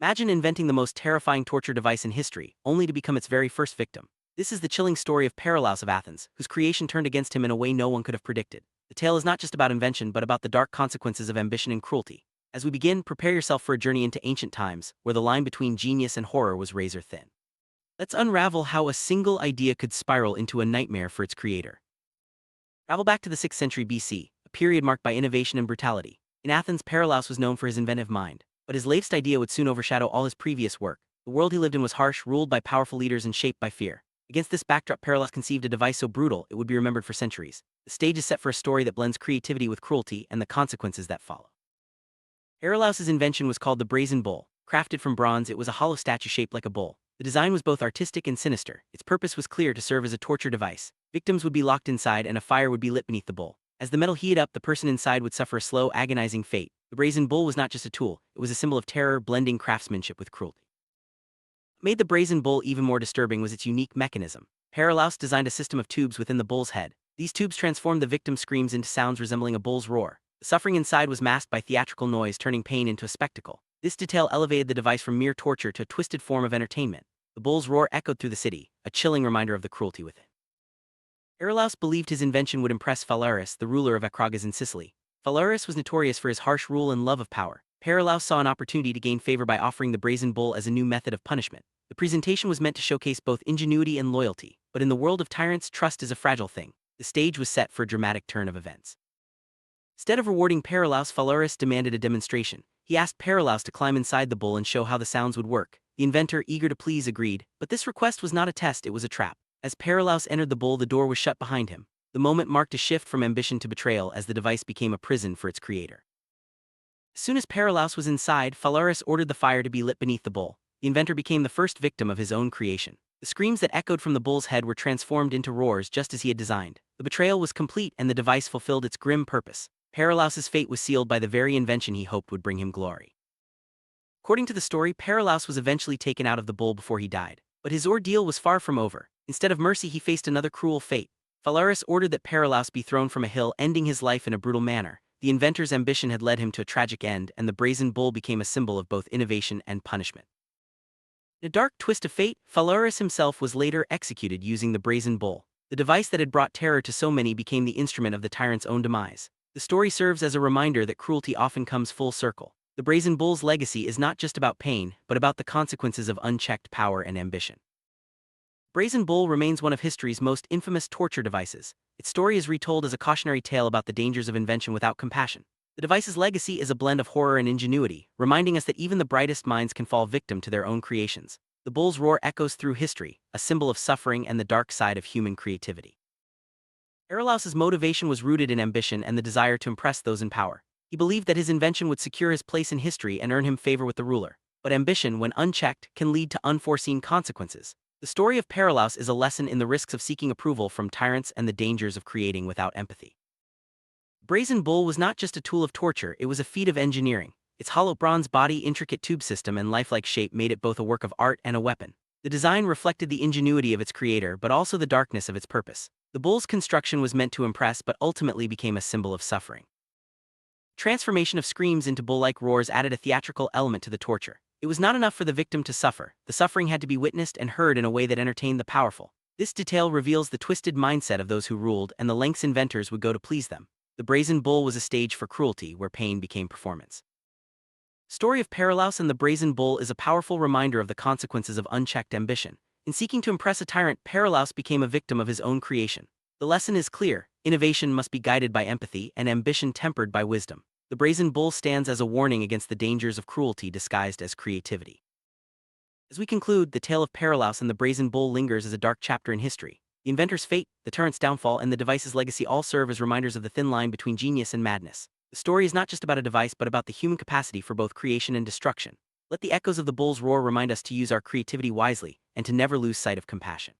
Imagine inventing the most terrifying torture device in history, only to become its very first victim. This is the chilling story of Paralaus of Athens, whose creation turned against him in a way no one could have predicted. The tale is not just about invention but about the dark consequences of ambition and cruelty. As we begin, prepare yourself for a journey into ancient times, where the line between genius and horror was razor thin. Let's unravel how a single idea could spiral into a nightmare for its creator. Travel back to the 6th century BC, a period marked by innovation and brutality. In Athens, Paralaus was known for his inventive mind, but his latest idea would soon overshadow all his previous work. The world he lived in was harsh, ruled by powerful leaders and shaped by fear. Against this backdrop, Paralaus conceived a device so brutal it would be remembered for centuries. The stage is set for a story that blends creativity with cruelty and the consequences that follow. Paralaus's invention was called the Brazen Bull. Crafted from bronze, it was a hollow statue shaped like a bull. The design was both artistic and sinister. Its purpose was clear: to serve as a torture device. Victims would be locked inside and a fire would be lit beneath the bull. As the metal heated up, the person inside would suffer a slow, agonizing fate. The Brazen Bull was not just a tool, it was a symbol of terror, blending craftsmanship with cruelty. What made the Brazen Bull even more disturbing was its unique mechanism. Paralaus designed a system of tubes within the bull's head. These tubes transformed the victim's screams into sounds resembling a bull's roar. The suffering inside was masked by theatrical noise, turning pain into a spectacle. This detail elevated the device from mere torture to a twisted form of entertainment. The bull's roar echoed through the city, a chilling reminder of the cruelty within. Paralaus believed his invention would impress Phalaris, the ruler of Acragas in Sicily. Phalaris was notorious for his harsh rule and love of power. Paralaus saw an opportunity to gain favor by offering the Brazen Bull as a new method of punishment. The presentation was meant to showcase both ingenuity and loyalty, but in the world of tyrants, trust is a fragile thing. The stage was set for a dramatic turn of events. Instead of rewarding Paralaus, Phalaris demanded a demonstration. He asked Paralaus to climb inside the bull and show how the sounds would work. The inventor, eager to please, agreed, but this request was not a test, it was a trap. As Paralaus entered the bull, the door was shut behind him. The moment marked a shift from ambition to betrayal, as the device became a prison for its creator. As soon as Paralaus was inside, Phalaris ordered the fire to be lit beneath the bull. The inventor became the first victim of his own creation. The screams that echoed from the bull's head were transformed into roars just as he had designed. The betrayal was complete and the device fulfilled its grim purpose. Paralaus's fate was sealed by the very invention he hoped would bring him glory. According to the story, Paralaus was eventually taken out of the bull before he died. But his ordeal was far from over. Instead of mercy, he faced another cruel fate. Phalaris ordered that Paralaus be thrown from a hill, ending his life in a brutal manner. The inventor's ambition had led him to a tragic end, and the Brazen Bull became a symbol of both innovation and punishment. In a dark twist of fate, Phalaris himself was later executed using the Brazen Bull. The device that had brought terror to so many became the instrument of the tyrant's own demise. The story serves as a reminder that cruelty often comes full circle. The Brazen Bull's legacy is not just about pain, but about the consequences of unchecked power and ambition. Brazen Bull remains one of history's most infamous torture devices. Its story is retold as a cautionary tale about the dangers of invention without compassion. The device's legacy is a blend of horror and ingenuity, reminding us that even the brightest minds can fall victim to their own creations. The bull's roar echoes through history, a symbol of suffering and the dark side of human creativity. Paralaus's motivation was rooted in ambition and the desire to impress those in power. He believed that his invention would secure his place in history and earn him favor with the ruler. But ambition, when unchecked, can lead to unforeseen consequences. The story of Paralaus is a lesson in the risks of seeking approval from tyrants and the dangers of creating without empathy. Brazen Bull was not just a tool of torture, it was a feat of engineering. Its hollow bronze body, intricate tube system, and lifelike shape made it both a work of art and a weapon. The design reflected the ingenuity of its creator but also the darkness of its purpose. The bull's construction was meant to impress but ultimately became a symbol of suffering. Transformation of screams into bull-like roars added a theatrical element to the torture. It was not enough for the victim to suffer. The suffering had to be witnessed and heard in a way that entertained the powerful. This detail reveals the twisted mindset of those who ruled and the lengths inventors would go to please them. The Brazen Bull was a stage for cruelty where pain became performance. The story of Paralaus and the Brazen Bull is a powerful reminder of the consequences of unchecked ambition. In seeking to impress a tyrant, Paralaus became a victim of his own creation. The lesson is clear: innovation must be guided by empathy and ambition tempered by wisdom. The Brazen Bull stands as a warning against the dangers of cruelty disguised as creativity. As we conclude, the tale of Paralaus and the Brazen Bull lingers as a dark chapter in history. The inventor's fate, the tyrant's downfall, and the device's legacy all serve as reminders of the thin line between genius and madness. The story is not just about a device but about the human capacity for both creation and destruction. Let the echoes of the bull's roar remind us to use our creativity wisely and to never lose sight of compassion.